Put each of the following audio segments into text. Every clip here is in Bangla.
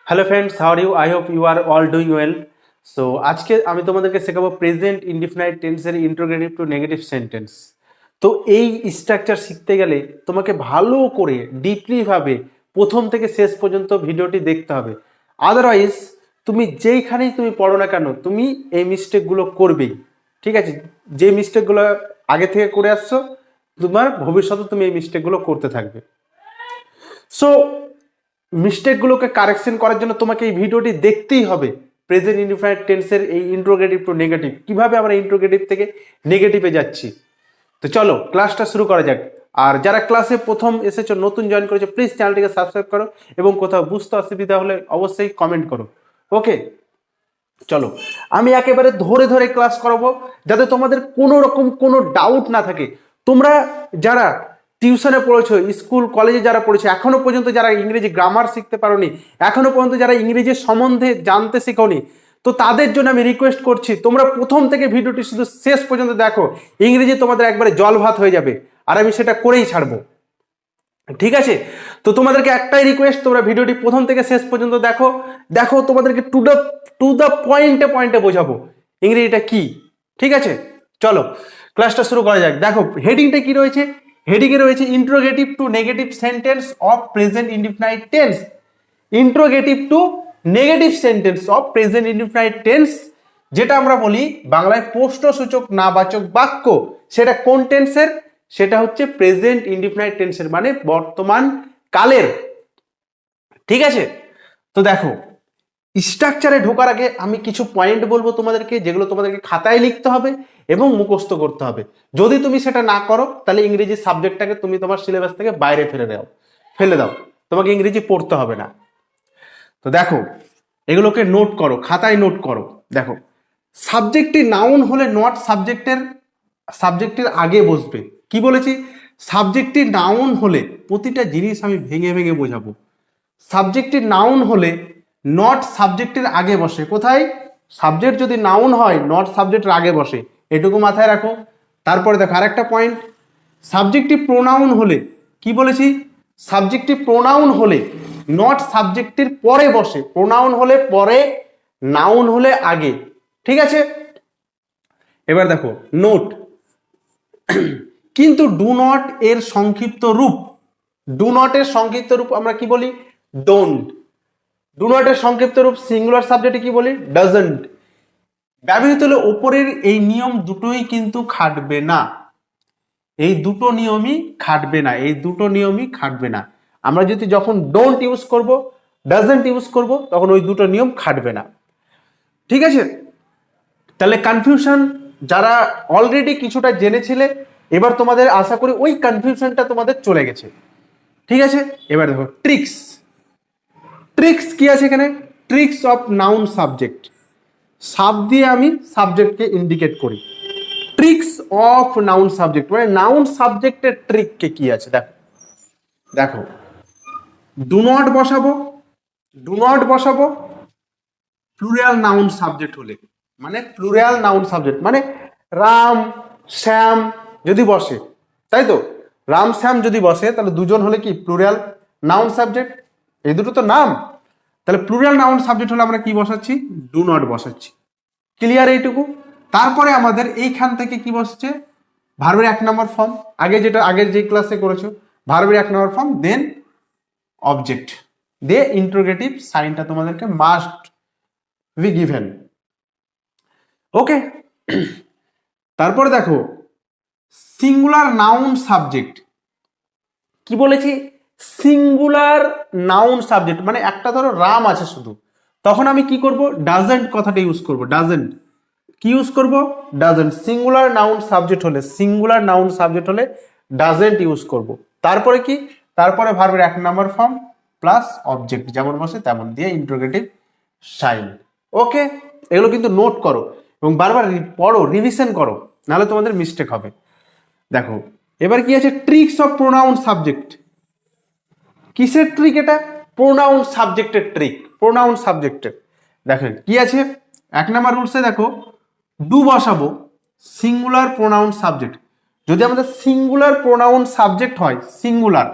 Hello friends, how are you? I hope you are all doing well. So আজকে আমি তোমাদেরকে শেখাবো প্রেজেন্ট ইনডিফিনাইট টেন্সের ইন্ট্রোগেটিভ টু নেগেটিভ সেন্টেন্স। তো এই স্ট্রাকচার শিখতে গেলে তোমাকে ভালো করে ডিপলি ভাবে প্রথম থেকে শেষ পর্যন্ত ভিডিওটি দেখতে হবে। আদারওয়াইজ তুমি যেইখানেই তুমি পড়ো না কেন, তুমি এই মিস্টেকগুলো করবেই। ঠিক আছে? যে মিস্টেকগুলো আগে থেকে করে আসছো, তোমার ভবিষ্যতে তুমি এই মিস্টেকগুলো করতে থাকবে। সো মিস্টেকগুলোকে কারেকশন করার জন্য তোমাকে এই ভিডিওটি দেখতেই হবে। প্রেজেন্ট ইনডিফিনাইট টেন্সের এই ইন্ট্রোগেটিভ টু নেগেটিভ, কিভাবে আমরা ইন্ট্রোগেটিভ থেকে নেগেটিভে যাচ্ছি। তো চলো ক্লাসটা শুরু করা যাক। আর যারা ক্লাসে প্রথম এসেছো, নতুন জয়েন করেছো, প্লিজ চ্যানেলটিকে সাবস্ক্রাইব করো এবং কোথাও বুঝতে অসুবিধা হলে অবশ্যই কমেন্ট করো। ওকে, চলো আমি একেবারে ধরে ধরে ক্লাস করাবো যাতে তোমাদের কোনো রকম কোনো ডাউট না থাকে। তোমরা যারা টিউশনে পড়েছো, স্কুল কলেজে যারা পড়েছো, এখনো পর্যন্ত যারা ইংরেজি গ্রামার শিখতে পারোনি, এখনো পর্যন্ত যারা ইংরেজি সম্বন্ধে জানতে শেখোনি, তো তাদের জন্য আমি রিকোয়েস্ট করছি তোমরা প্রথম থেকে ভিডিওটি শুধু শেষ পর্যন্ত দেখো। ইংরেজি তোমাদের একবারে জল ভাত হয়ে যাবে, আর আমি সেটা করেই ছাড়বো। ঠিক আছে? তো তোমাদেরকে একটাই রিকোয়েস্ট, তোমরা ভিডিওটি প্রথম থেকে শেষ পর্যন্ত দেখো। দেখো তোমাদেরকে টু দ্য পয়েন্টে পয়েন্টে বোঝাবো ইংরেজিটা কি। ঠিক আছে, চলো ক্লাসটা শুরু করা যাক। দেখো হেডিংটা কি রয়েছে। হেডিংয়ে রয়েছে interrogative to negative sentence of present indefinite tense. Interrogative to negative sentence of present indefinite tense, যেটা আমরা বলি বাংলায় প্রশ্নসূচক নাবাচক বাক্য, সেটা কোন টেন্সের? সেটা হচ্ছে প্রেজেন্ট ইনডিফিনাইট টেন্সের, মানে বর্তমান কালের। ঠিক আছে? তো দেখো স্ট্রাকচারে ঢোকার আগে আমি কিছু পয়েন্ট বলবো তোমাদেরকে, যেগুলো তোমাদেরকে খাতায় লিখতে হবে এবং মুখস্থ করতে হবে। যদি তুমি সেটা না করো তাহলে ইংরেজি সাবজেক্টটাকে তুমি তোমার সিলেবাস থেকে বাইরে ফেলে দাও, তোমাকে ইংরেজি পড়তে হবে না। তো দেখো এগুলোকে নোট করো, খাতায় নোট করো। দেখো সাবজেক্টটি নাউন হলে নট সাবজেক্টের আগে বসবে। কি বলেছি? সাবজেক্টটি নাউন হলে, প্রতিটা জিনিস আমি ভেঙে ভেঙে বোঝাবো। সাবজেক্টটি নাউন হলে নট সাবজেক্টের আগে বসে। কোথায়? সাবজেক্ট যদি নাউন হয় নট সাবজেক্টের আগে বসে, এটুকু মাথায় রাখো। তারপরে দেখো আরেকটা পয়েন্ট, সাবজেক্টটি প্রোনাউন হলে, কি বলেছি? সাবজেক্টটি প্রোনাউন হলে নট সাবজেক্টের পরে বসে। প্রোনাউন হলে পরে, নাউন হলে আগে। ঠিক আছে? এবার দেখো নোট, কিন্তু ডু নট এর সংক্ষিপ্ত রূপ, ডু নট এর সংক্ষিপ্ত রূপ আমরা কি বলি? ডোন্ট। ডু নট এর সংক্ষিপ্ত রূপ সিঙ্গুলার সাবজেক্টে কি বলি? ডাজন্ট। ব্যবহৃত হলে ওপরের এই নিয়ম দুটোই কিন্তু খাটবে না। এই দুটো নিয়মই খাটবে না, এই দুটো নিয়মই খাটবে না। আমরা যদি যখন ডোন্ট ইউজ করব, ডাজন্ট ইউজ করব, তখন ওই দুটো নিয়ম খাটবে না। ঠিক আছে? তাহলে কনফিউশন, যারা অলরেডি কিছুটা জেনেছিলে, এবার তোমাদের আশা করি ওই কনফিউশনটা তোমাদের চলে গেছে। ঠিক আছে? এবার দেখো ট্রিক্স। ট্রিক্স কি আছে এখানে? Tricks of noun subject. Sub দিয়ে আমি সাবজেক্টকে ইন্ডিকেট করি। ট্রিক্স অফ নাউন সাবজেক্ট মানে নাউন সাবজেক্টের ট্রিককে কি আছে দেখো। দেখো ডু নট বসাবো, ডু নট বসাবো প্লুরাল নাউন সাবজেক্ট হলে, মানে প্লুরাল নাউন সাবজেক্ট মানে রাম শ্যাম যদি বসে, তাই তো? রাম শ্যাম যদি বসে তাহলে দুজন হলে কি প্লুরাল নাউন সাবজেক্ট। এই দুটো তো নাম, তাহলে প্লুরাল নাউন সাবজেক্ট হলে আমরা কি বসাচ্ছি? ডু নট বসাচ্ছি। ক্লিয়ার এইটুকু? তারপরে আমাদের এইখান থেকে কি বসছে? ভার্বের 1 নম্বর ফর্ম, আগে যেটা আগের যে ক্লাসে করেছো, ভার্বের 1 নম্বর ফর্ম, দেন অবজেক্ট, দিয়ে ইন্ট্রোগেটিভ সাইনটা তোমাদেরকে মাস্ট বি গিভেন। ওকে, তারপরে দেখো সিঙ্গুলার নাউন সাবজেক্ট। কি বলেছি? সিঙ্গুলার নাউন সাবজেক্ট মানে একটা ধরো রাম আছে শুধু, তখন আমি কি করব? ডাজন্ট কথাটা ইউজ করব। ডাজন্ট কি ইউজ করব? ডাজন্ট। সিঙ্গুলার নাউন সাবজেক্ট হলে, সিঙ্গুলার নাউন সাবজেক্ট হলে ডাজন্ট ইউজ করব। তারপরে কি? তারপরে ভার্বের 1 নম্বর ফর্ম প্লাস অবজেক্ট, যেমন বসে তেমন, দিয়ে ইন্ট্রোগেটিভ সাইন। ওকে, এগুলো কিন্তু নোট করো এবং বারবার পড়ো, রিভিশন করো, নাহলে তোমাদের মিস্টেক হবে। দেখো এবার কি আছে? Tricks of pronoun subject. কিসের ট্রিক এটা? প্রোনাউন সাবজেক্টের ট্রিক, প্রোনাউন সাবজেক্টের। দেখেন কি আছে 1 নম্বর রুলসে, দেখো ডু বসাবো সিঙ্গুলার প্রোনাউন সাবজেক্ট। যদি আমাদের সিঙ্গুলার প্রোনাউন সাবজেক্ট হয়, সিঙ্গুলার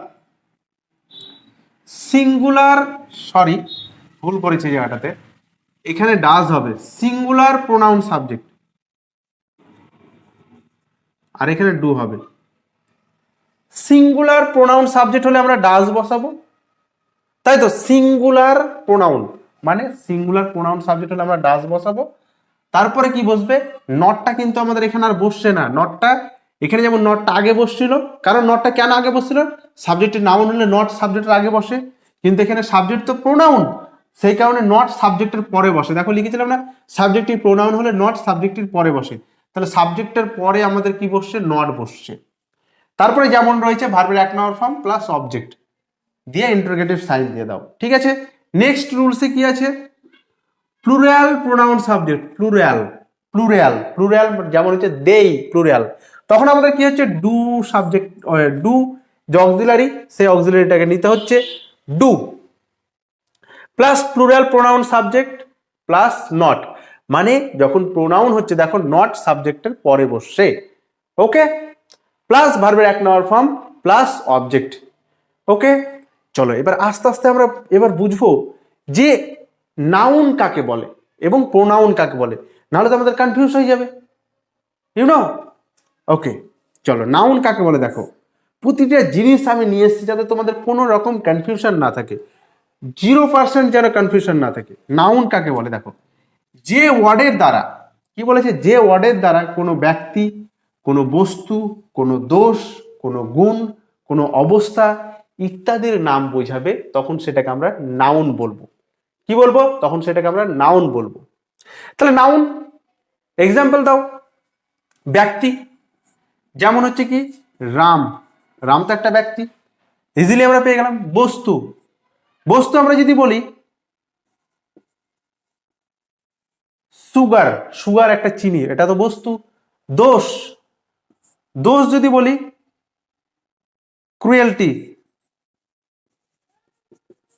ভুল করেছি এই জায়গাটাতে, এখানে ডাজ হবে সিঙ্গুলার প্রোনাউন সাবজেক্ট, আর এখানে ডু হবে। সিঙ্গুলার প্রোনাউন সাবজেক্ট হলে আমরা ডাজ বসাবো, তাই তো? সিঙ্গুলার প্রোনাউন মানে সিঙ্গুলার প্রোনাউন সাবজেক্ট হলে আমরা ডাজ বসাবো, তারপরে কি বসবে? নটটা কিন্তু আমাদের এখানে আর বসছে না। নটটা এখানে যেমন নটটা আগে বসছিল, কারণ নটটা কেন আগে বসছিল? সাবজেক্টের নাউন হলে নট সাবজেক্টের আগে বসে, কিন্তু এখানে সাবজেক্ট তো প্রোনাউন, সেই কারণে নট সাবজেক্টের পরে বসে। দেখো লিখেছিলাম না, সাবজেক্টিভ প্রোনাউন হলে নট সাবজেক্টের পরে বসে, তাহলে সাবজেক্টের পরে আমাদের কি বসছে? নট বসছে। তারপরে যেমন রয়েছে ভার্বের এক নম্বর ফর্ম প্লাস অবজেক্ট দিয়ে ইন্টারোগেটিভ সাইন দিয়ে দাও, ঠিক আছে? নেক্সট রুলসে কি আছে? Plural pronoun subject, plural plural plural যেমন হচ্ছে দেই, প্লুরাল, তখন আমাদের কি হচ্ছে? ডু সাবজেক্ট, ডু যে অক্সিলারি, সেই অক্সিলারিটাকে নিতে হচ্ছে do, plus plural pronoun subject plus not, মানে যখন প্রোনাউন হচ্ছে দেখো নট সাবজেক্টের পরে বসছে, ওকে? প্লাস ভার্বের এক নম্বর ফর্ম প্লাস অবজেক্ট, ওকে? চলো এবার আস্তে আস্তে আমরা এবার বুঝবো যে নাউন কাকে বলে এবং প্রোনাউন কাকে বলে, নাহলে তো আমাদের কনফিউজ হয়ে যাবে, ইউ নো? ওকে, চলো নাউন কাকে বলে দেখো। প্রতিটা জিনিস আমি নিয়ে এসেছি যাতে তোমাদের কোনো রকম কনফিউশন না থাকে, 0% যেন কনফিউশন না থাকে। নাউন কাকে বলে দেখো, যে ওয়ার্ডের দ্বারা, কি বলেছে? যে ওয়ার্ডের দ্বারা কোনো ব্যক্তি, কোনো বস্তু, কোনো দোষ, কোনো গুণ, কোনো অবস্থা ইত্যাদির নাম বোঝাবে, তখন সেটাকে আমরা নাউন বলবো। কি বলবো? তখন সেটাকে আমরা নাউন বলবো। তাহলে নাউন এক্সাম্পল দাও। ব্যক্তি যেমন হচ্ছে কি? রাম, রাম তো একটা ব্যক্তি, ইজিলি আমরা পেয়ে গেলাম। বস্তু, বস্তু আমরা যদি বলি সুগার, সুগার একটা চিনি, এটা তো বস্তু। দোষ, দোষ যদি বলি ক্রুয়েলটি,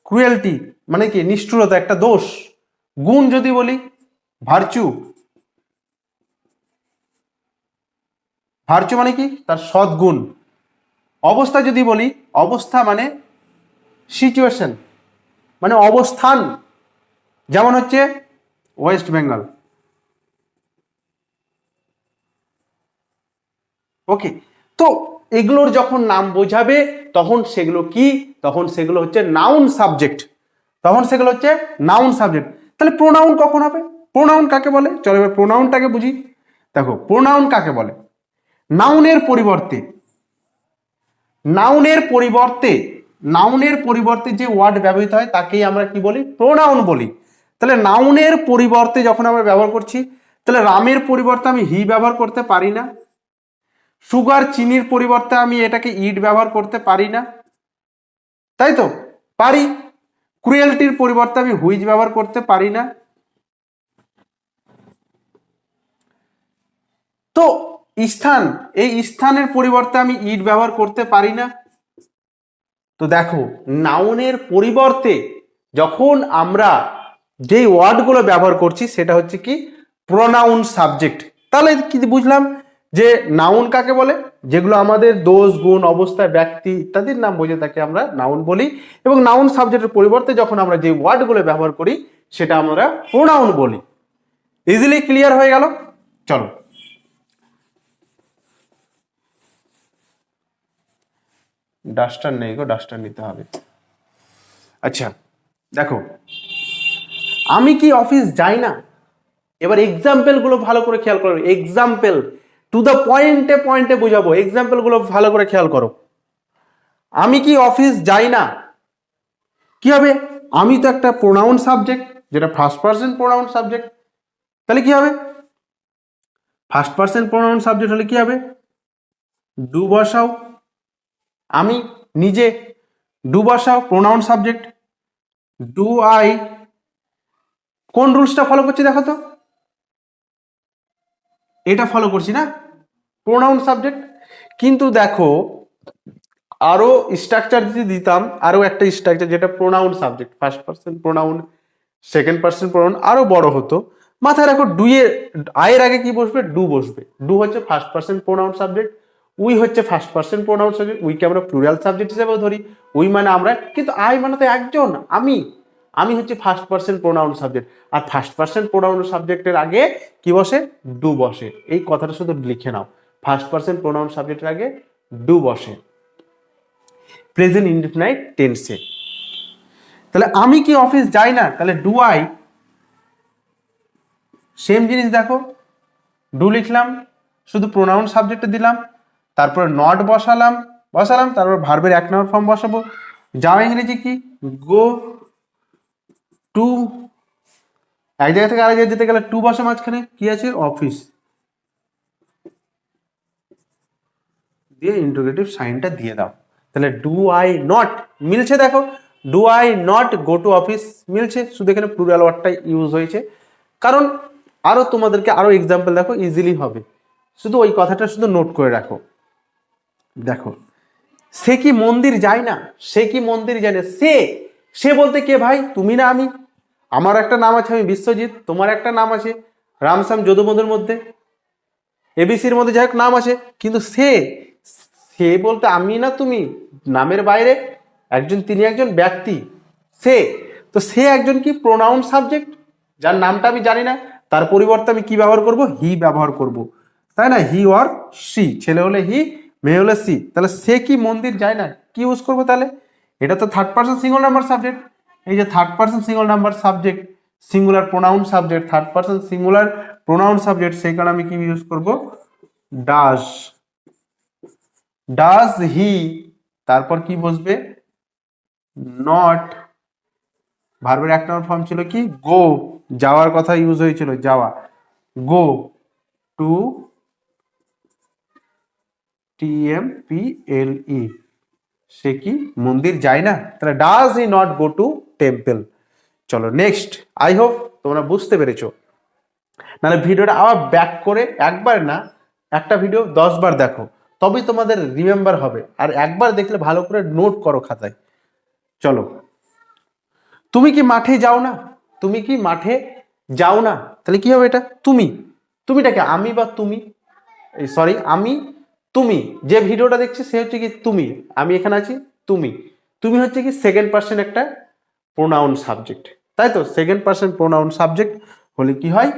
ক্রুয়েলটি মানে কি? নিষ্ঠুরতা, একটা দোষ। গুণ যদি বলি ভার্চু, ভার্চু মানে কি? তার সদ্গুণ। অবস্থা যদি বলি, অবস্থা মানে সিচুয়েশন, মানে অবস্থান, যেমন হচ্ছে ওয়েস্ট বেঙ্গল, ওকে? তো এগুলোর যখন নাম বোঝাবে তখন সেগুলো কি? তখন সেগুলো হচ্ছে নাউন সাবজেক্ট, তখন সেগুলো হচ্ছে নাউন সাবজেক্ট। তাহলে প্রোনাউন কখন হবে? প্রোনাউন কাকে বলে? চলো এবার প্রোনাউনটাকে বুঝি। দেখো প্রোনাউন কাকে বলে? নাউনের পরিবর্তে, নাউনের পরিবর্তে, নাউনের পরিবর্তে যে ওয়ার্ড ব্যবহৃত হয় তাকেই আমরা কি বলি? প্রোনাউন বলি। তাহলে নাউনের পরিবর্তে যখন আমরা ব্যবহার করছি, তাহলে রামের পরিবর্তে আমি হি ব্যবহার করতে পারি না, সুগার চিনির পরিবর্তে আমি এটাকে ইট ব্যবহার করতে পারি না, তাই তো? পারি। ক্রুয়েলটির পরিবর্তে আমি হুইচ ব্যবহার করতে পারি না। তো স্থান, এই স্থানের পরিবর্তে আমি ইট ব্যবহার করতে পারি না। তো দেখো নাউনের পরিবর্তে যখন আমরা যে ওয়ার্ডগুলো ব্যবহার করছি সেটা হচ্ছে কি? Pronoun subject. তাহলে কি বুঝলাম যে নাউন কাকে বলে? যেগুলো আমাদের দোষ, গুণ, অবস্থা, ব্যক্তি ইত্যাদির নাম বোঝে তাকে আমরা নাউন বলি, এবং নাউন সাবজেক্টের পরিবর্তে যখন আমরা যে ওয়ার্ডগুলো ব্যবহার করি সেটা আমরা প্রোনাউন বলি। ইজিলি ক্লিয়ার হয়ে গেল? চলো ডাস্টার নেই গো, ডাস্টার নিতে হবে। আচ্ছা দেখো, আমি কি অফিস যাই না? এবার এক্সাম্পল গুলো ভালো করে খেয়াল করো, এক্সাম্পল টু দ্য পয়েন্টে পয়েন্টে বোঝাবো, এক্সাম্পল গুলো ভালো করে খেয়াল করো। আমি কি অফিস যাই না, কি হবে? আমি তো একটা প্রোনাউন সাবজেক্ট, যেটা ফার্স্ট পার্সন প্রোনাউন সাবজেক্ট, তাহলে কি হবে? ফার্স্ট পার্সন প্রোনাউন সাবজেক্ট হলে কি হবে? ডু বসাও, আমি নিজে, ডু বসাও প্রোনাউন সাবজেক্ট, ডু আই। কোন রুলসটা ফলো করছি দেখো তো, এটা ফলো করছি না, প্রোনাউন সাবজেক্ট। কিন্তু দেখো আরো স্ট্রাকচার যদি দিতাম, আরো একটা স্ট্রাকচার যেটা pronoun subject, first person pronoun, second person pronoun, আরো বড় হতো। মাথায় রাখো ডু এর, আয়ের আগে কি বসবে? ডু বসবে। ডু হচ্ছে first person pronoun subject, we হচ্ছে ফার্স্ট পার্সন প্রোনাউন সাবজেক্ট, উইকে আমরা প্লুরাল সাবজেক্ট হিসেবে ধরি। উই মানে আমরা, কিন্তু আই মানে তো একজন, আমি। আমি হচ্ছে ফার্স্ট পার্সন প্রোনাউন সাবজেক্ট, আর ফার্স্ট পার্সন প্রোনাউন সাবজেক্টের আগে কি বসে? ডু বসে। এই কথাটা শুধু লিখে নাও, ফার্স্ট পার্সন প্রোনাউন সাবজেক্টের আগে ডু বসে প্রেজেন্ট ইনডিফিনাইট টেন্সে। তাহলে আমি কি অফিস যাই না, তাহলে ডু আই, সেম জিনিস দেখো, ডু লিখলাম, শুধু প্রোনাউন সাবজেক্টে দিলাম, তারপরে নট বসালাম, তারপর ভার্বের 1 নম্বর ফর্ম বসাবো। যাওয়া ইংরেজি কি? গো টু, এক জায়গা থেকে আরেক জায়গায় যেতে গেলে টু বসে, মাঝখানে কি আছে? অফিস, দিয়ে ইন্টারোগেটিভ সাইনটা দিয়ে দাও। তাহলে ডু আই নট মিলছে, দেখো do I not go to office মিলছে, শুধু এখানে প্লুরাল ওয়ার্ডটা ইউজ হয়েছে। কারণ আরো তোমাদেরকে আরো এক্সাম্পল দেখো ইজিলি হবে, শুধু ওই কথাটা শুধু নোট করে রাখো। দেখো, সে কি মন্দির যায় না, সে কি মন্দির যায় না, সে বলতে কে ভাই? তুমি না আমি? আমার একটা নাম আছে, আমি বিশ্বজিৎ, তোমার একটা নাম আছে রামশ্যাম, যদুমধুর মধ্যে এবিসির মধ্যে যাই হোক নাম আছে, কিন্তু সে বলতে আমি না তুমি, নামের বাইরে একজন, তিনি একজন ব্যক্তি, সে। তো সে একজন কি? প্রোনাউন সাবজেক্ট, যার নামটা আমি জানি না, তার পরিবর্তে আমি কি ব্যবহার করব? হি ব্যবহার করব, তাই না? হি অর সি, ছেলে হলে হি, মেয়ে হলে সি। তাহলে সে কি মন্দির যায় না, কি ইউজ করবো তাহলে? এটা তো third person single number subject, এই যে third person single number subject, singular pronoun subject, third person singular pronoun subject, সেই কারণে আমি কি ইউজ করব? ডাজ হি, তারপর কি বসবে? নট, ভার্বের 1 নম্বর ফর্ম ছিল কি? গো, যাওয়ার কথা ইউজ হয়েছিল, যাওয়া, গো টু TMPLE, সে কি মন্দির যায় না, তাহলে does he not go to temple. চলো নেক্সট, আই হোপ তোমরা বুঝতে পেরেছো। নাহলে ভিডিওটা আবার ব্যাক করে, একবার না একটা ভিডিও 10 বার দেখো, তবেই তোমাদের রিমেম্বার হবে, আর একবার দেখলে ভালো করে নোট করো খাতায়। চলো, তুমি কি মাঠে যাও না, তুমি কি মাঠে যাও না, তাহলে কি হবে? এটা তুমিটাকে আমি বা তুমি, সরি আমি, তুমি, যে ভিডিওটা দেখছে সে হচ্ছে কি তুমি, আমি এখানে আছি তুমি হচ্ছে কি সেকেন্ড পার্সন একটা প্রোনাউন সাবজেক্ট, তাই তো? সেকেন্ড পার্সন প্রোনাউন সাবজেক্ট হলে কি হয়?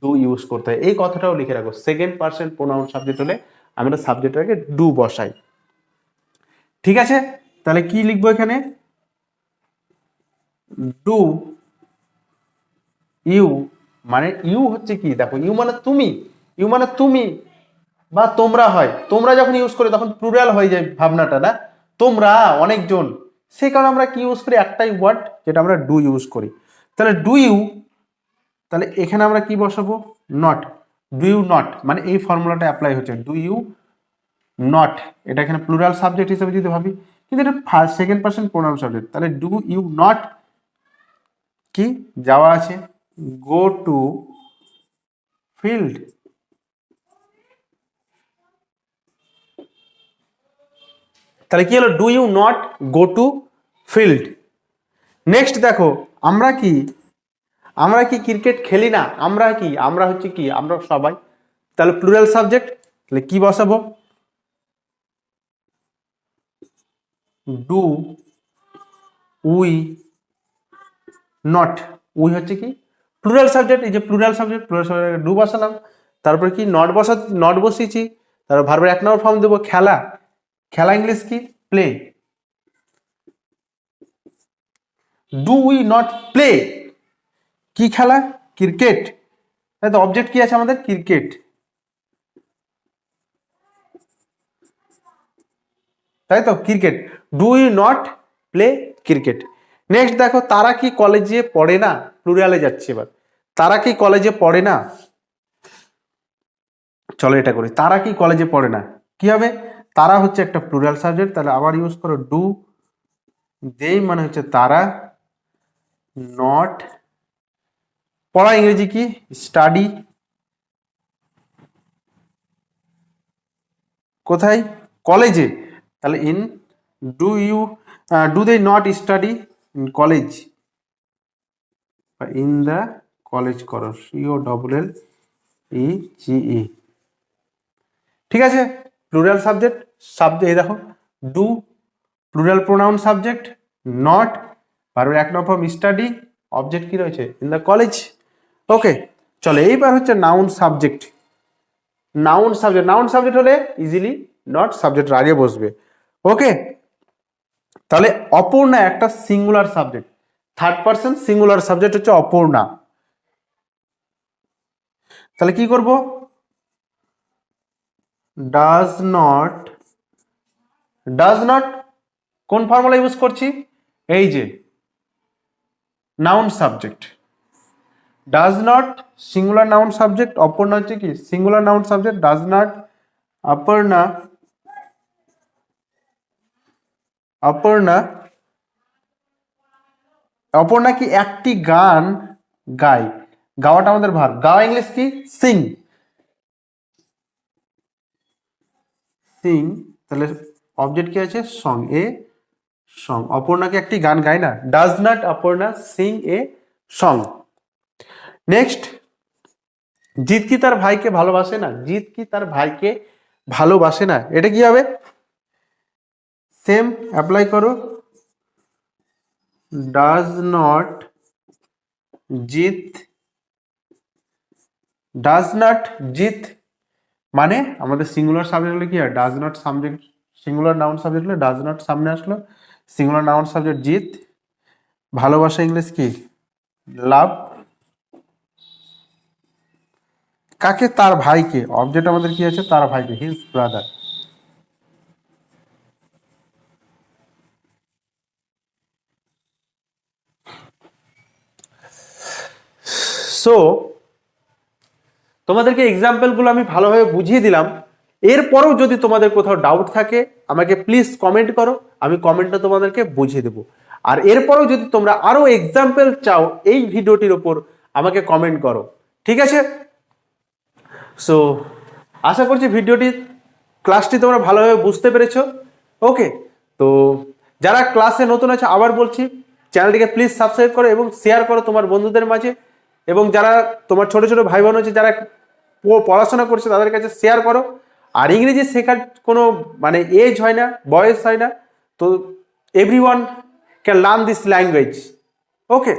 ডু ইউজ করতে হয়। এই কথাটাও লিখে রাখো, সেকেন্ড পার্সন প্রোনাউন সাবজেক্ট হলে আমরা সাবজেক্টটাকে ডু বসাই। ঠিক আছে, তাহলে কি লিখবো এখানে? ডু ইউ, মানে ইউ হচ্ছে কি? দেখো, ইউ মানে তুমি বা তোমরা হয়, তোমরা যখন ইউজ করি তখন প্লুরাল হয়ে যায় ভাবনাটা, না? তোমরা অনেকজন, সেই কারণে আমরা কি ইউজ করি? একটাই ওয়ার্ড, যেটা আমরা ডু ইউজ করি। তাহলে ডু ইউ, তাহলে এখানে আমরা কি বসাবো? নট, ডু ইউ নট, মানে এই ফর্মুলাটা অ্যাপ্লাই হচ্ছে, ডু ইউ নট, এটা এখানে প্লুরাল সাবজেক্ট হিসেবে যদি ভাবি, কিন্তু এটা first second person pronoun subject. তাহলে ডু ইউ নট কি যাওয়া আছে, গো টু ফিল্ড, তাহলে কি হলো? Do you not go to field. Next দেখো, আমরা কি ক্রিকেট খেলি না, আমরা হচ্ছে কি? আমরা সবাই, তাহলে প্লুরাল সাবজেক্ট, তাহলে কি বসাবো? ডু উই নট, উই হচ্ছে কি? প্লুরাল সাবজেক্ট, এই যে প্লুরাল সাবজেক্ট ডু বসালাম, তারপরে কি নট বসিয়েছি, তারপর ভার্বের 1 নম্বর ফর্ম দেবো, খেলা ইংলিশ কি? Play, do we not play, কি খেলা? ক্রিকেট, তাই তো? অবজেক্ট কি আছে আমাদের? ক্রিকেট, তাই তো? Cricket, do you not play cricket. Next দেখো, তারা কি কলেজে পড়ে না, প্লুরালে যাচ্ছে এবার, তারা কি কলেজে পড়ে না, চলো এটা করি, তারা কি কলেজে পড়ে না, কি হবে? তারা হচ্ছে একটা প্লুরাল সাবজেক্ট, তাহলে আবার ইউজ করো ডু, দেই মানে হচ্ছে তারা, নট, পড়া ইংরেজি কি? স্টাডি, কোথায়? কলেজে, তাহলে in, do they not study in college, in the college করো, COLLEGE। ঠিক আছে, প্লুরাল সাবজেক্ট, এই দেখো, do plural pronoun subject, not ভার্বের 1 নম্বর ফর্ম স্টাডি, অবজেক্ট কি রয়েছে ইন দ্য কলেজ। ওকে, চলো এইবার হচ্ছে নাউন সাবজেক্ট। নাউন সাবজেক্ট হলে ইজিলি নট সাবজেক্টের আগে বসবে। ওকে, তাহলে অপূর্ণা একটা singular subject, third person singular subject হচ্ছে অপূর্ণা। তাহলে কি করব, ডাজ নট কোন ফর্মুলা ইউজ করছি, এই যে noun subject, does not singular noun subject, Apurna হচ্ছে কি singular noun subject, does not Apurna Aparna কি একটি গান গায়, গাওয়াটা আমাদের ভার্ব, গাওয়া ইংলিশ কি সিং, তাহলে অবজেক্ট কি আছে সং, অপর্ণা কি একটি গান গায় না, does not Aparna Singh a song. Next, Jeet কি তার ভাইকে ভালোবাসে না, জিৎ কি তার ভাইকে ভালোবাসে না, এটা কি হবে, সেম অ্যাপ্লাই করো, ডাজ নট জিৎ মানে আমাদের সিঙ্গুলার সাবজেক্ট হলে কি হয়, does not subject, singular noun subject হলে ডাজ নট সামনে আসলো, সিঙ্গুলার নাউন সাবজেক্ট জিৎ, ভালোবাসা ইংলিশ কি লাভ, কাকে তার ভাইকে, অবজেক্ট আমাদের কি আছে তার ভাইকে, হিজ ব্রাদার। সো তোমাদেরকে এক্সাম্পলগুলো আমি ভালোভাবে বুঝিয়ে দিলাম। এরপরেও যদি তোমাদের কোথাও ডাউট থাকে আমাকে প্লিজ কমেন্ট করো, আমি কমেন্টটা তোমাদেরকে বুঝিয়ে দেবো। আর এরপরেও যদি তোমরা আরো এক্সাম্পল চাও এই ভিডিওটির ওপর আমাকে কমেন্ট করো, ঠিক আছে। সো আশা করছি ক্লাসটি তোমরা ভালোভাবে বুঝতে পেরেছো। ওকে, তো যারা ক্লাসে নতুন আছে আবার বলছি চ্যানেলটিকে প্লিজ সাবস্ক্রাইব করো এবং শেয়ার করো তোমার বন্ধুদের মাঝে, এবং যারা তোমার ছোট ছোট ভাই বোন আছে যারা পড়াশোনা করছে তাদের কাছে শেয়ার করো। আর ইংরেজি শেখার কোনো মানে এজ হয় না, বয়স হয় না, তো everyone can learn this language. Okay.